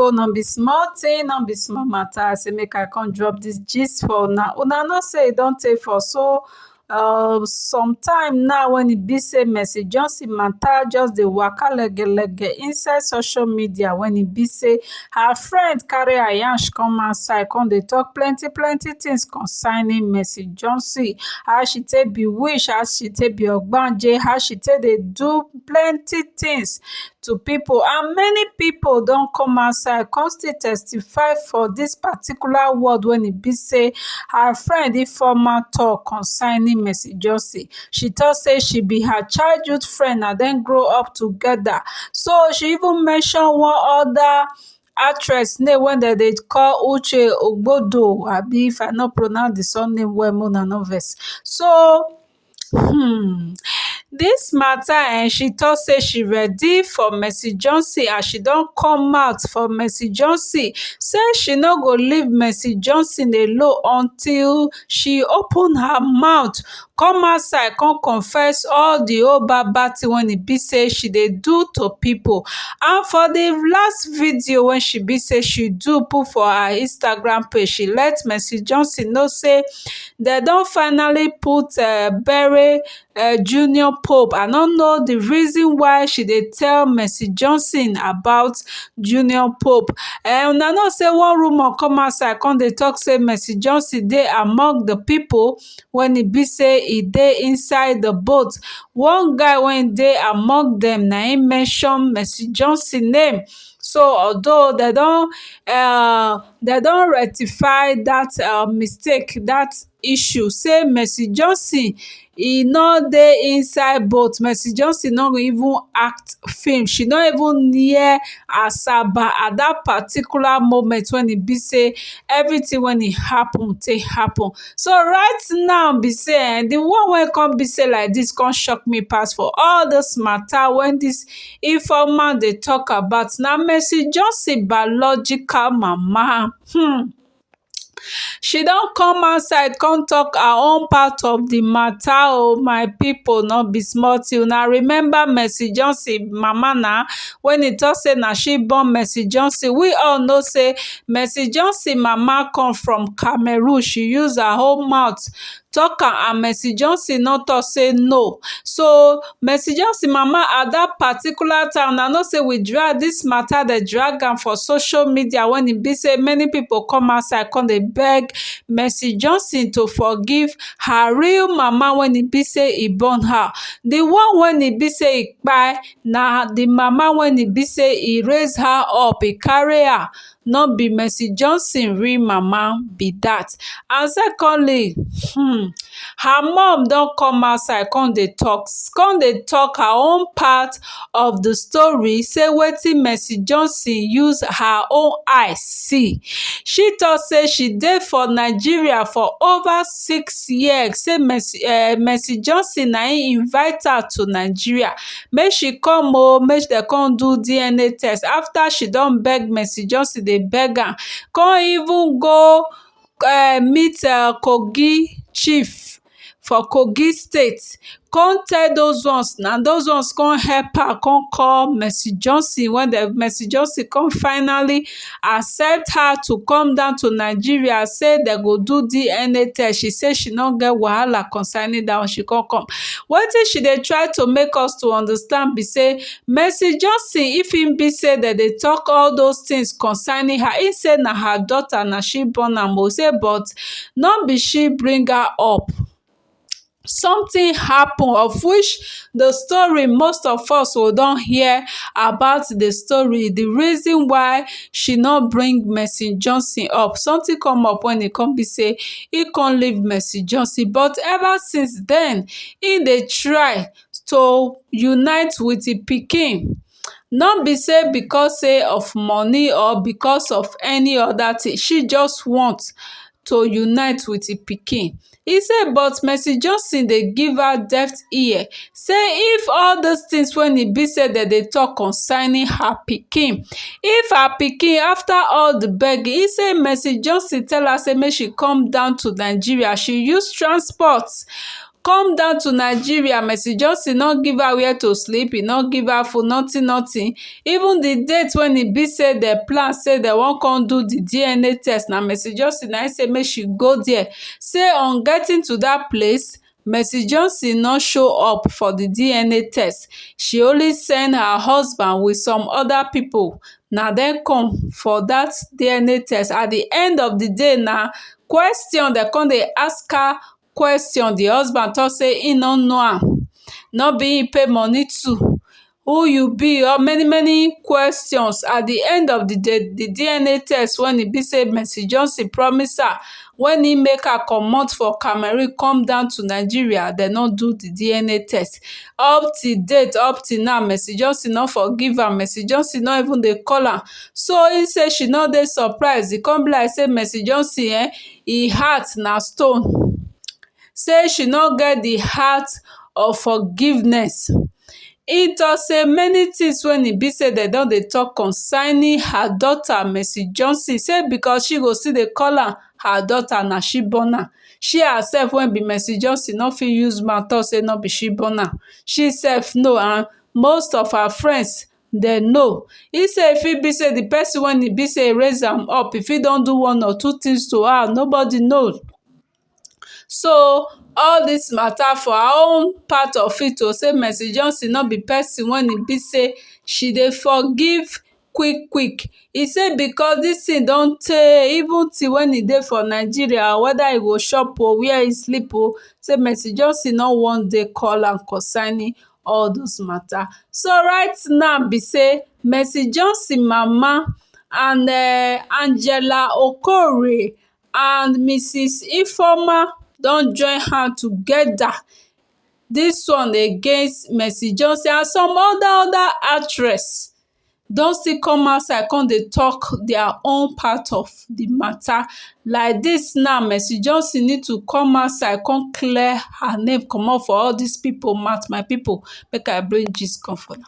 pipo, no be small tin, no be small mata. I say make I come drop dis gist for una. Una know say e don tey for some time now wen e be say Mercy Johnson mata just dey waka legelege inside social media, wen e be say her friend carry her yansh come outside come dey talk plenty tins concerning Mercy Johnson, how she take bewitch, how she take be ogbanje, how she take dey do plenty tins to pipo, and many pipo don come outside come still testify for dis particular word wen e be say her friend Ifeoma tok concerning Mercy Johnson. She tok say she be her childhood friend and dem grow up togeda. So she even mention one oda actress name wey dem dey call Uche Ogbodo, abi if I no pronounce di surname well make una no vex. So dis mata she tok say she ready for Mercy Johnson and she don come out for Mercy Johnson, say she no go leave Mercy Johnson alone until she open her mouth come outside come confess all di whole bad tin wey e be say she dey do to pipo. And for di last video wey she be say she do put for her Instagram page, she let Mercy Johnson know say dem don finally put bury Junior Pope. I no know di reason why she dey tell Mercy Johnson about Junior Pope. Una know say one rumour come outside come dey talk say Mercy Johnson dey among di pipo wen e be say e dey inside di boat. One guy wey dey among dem na im mention Mercy Johnson name. So although dem don rectify dat mistake, dat issue, say Mercy Johnson e no dey inside boat, Mercy Johnson no even act film, she no even near Asaba at dat particular moment wen e be say everytin wen e happen take happen. So right now be say di one wey come be say like dis come shock me pass for all dis mata wen dis Ifeoma dey talk about na Mercy Johnson biological mama. She don come outside come talk her own part of di mata o, my pipo, no be small tin. Una remember Mercy Johnson mama na, wen e tok say na she born Mercy Johnson. We all know say Mercy Johnson mama come from Cameroon. She use her own mouth talk am and Mercy Johnson no talk say no. So Mercy Johnson mama at dat particular time, una know say we drag dis mata, dey drag am for social media wen e be say many pipo come outside come dey beg Mercy Johnson to forgive her real mama wen e be say e born her. Di one wen e be say e kpai na di mama wen e be say e raise her up, e carry her, no be Mercy Johnson real mama be dat. And secondly, her mom don come outside come dey talk her own part of di story, say wetin Mercy Johnson use her own eye see. She tok say she dey for Nigeria for over 6 years, say Mercy Johnson na im invite her to Nigeria make she come make dem come do DNA test. After she don beg Mercy Johnson, dey beg am, come even go meet Kogi chief for Kogi state, come tell those ones, na those ones come help her come call Mercy Johnson. Wen Mercy Johnson come finally accept her to come down to Nigeria, say dem go do DNA test, she say she no get wahala concerning dat one, she come. Wetin she dey try to make us to understand be say Mercy Johnson, if im be say dem dey talk all those tins concerning her, im say na her daughter, na she born am o, say but no be she bring her up. Something happen of which the story most of us we don hear about the story, the reason why she no bring Mercy Johnson up. Something come up when e come be say e come leave Mercy Johnson, but ever since then e dey try to unite with im pikin. No be say because say of money or because of any other thing, she just want to unite with im pikin. E say but Mercy Johnson dey give her deaf ear, say if all those tins wey e be say dem dey talk concerning her pikin, if her pikin after all the begging, e say Mercy Johnson tell her say make she come down to Nigeria, she use transport come down to Nigeria. Mercy Johnson no give her where to sleep, e no give her food, nothing. Even the date when e be say dem plan say dem wan come do the DNA test, na Mercy Johnson na im say make she go there. Say on getting to that place, Mercy Johnson no show up for the DNA test. She only send her husband with some other people. Na dem come for that DNA test. At the end of the day, na question dem come dey ask her question. The husband talk say he no know am, no be him pay money to, who you be, or many questions. At the end of the day, the DNA test when e be say Mercy Johnson promise her when he make her comot for Cameroon come down to Nigeria, dem no do the DNA test. Up till date, up till now, Mercy Johnson no forgive am. Mercy Johnson no even dey call am. So he say she no dey surprised. E come be like say Mercy Johnson e heart na stone. Say she no get the heart of forgiveness. E tok say many things when e be say dem don dey talk concerning her daughter Mercy Johnson, say because she go still dey call am her daughter, na she born am. She herself wey be Mercy Johnson no fit use mouth talk say no be she born am. She sef know, and most of her friends dem know. E say e fit be say the person wey e be say raise am up, e fit don do one or two things to her, nobody know. So all this matter for her own part of it to say Mercy Johnson no be person when e be say she dey forgive quick. E say because this thing don tey, even till when e dey for Nigeria, whether e go chop o, where e sleep o, say Mercy Johnson no wan dey call am concerning all those matter. So right now be say Mercy Johnson mama and Angela Okorie and Mrs. Ifeoma don join hand together. This one against Mercy Johnson, and some other actress don still come outside come dey talk their own part of the matter. Like this now, Mercy Johnson need to come outside come clear her name comot for all these people mouth. My people, make I bring gist come for now.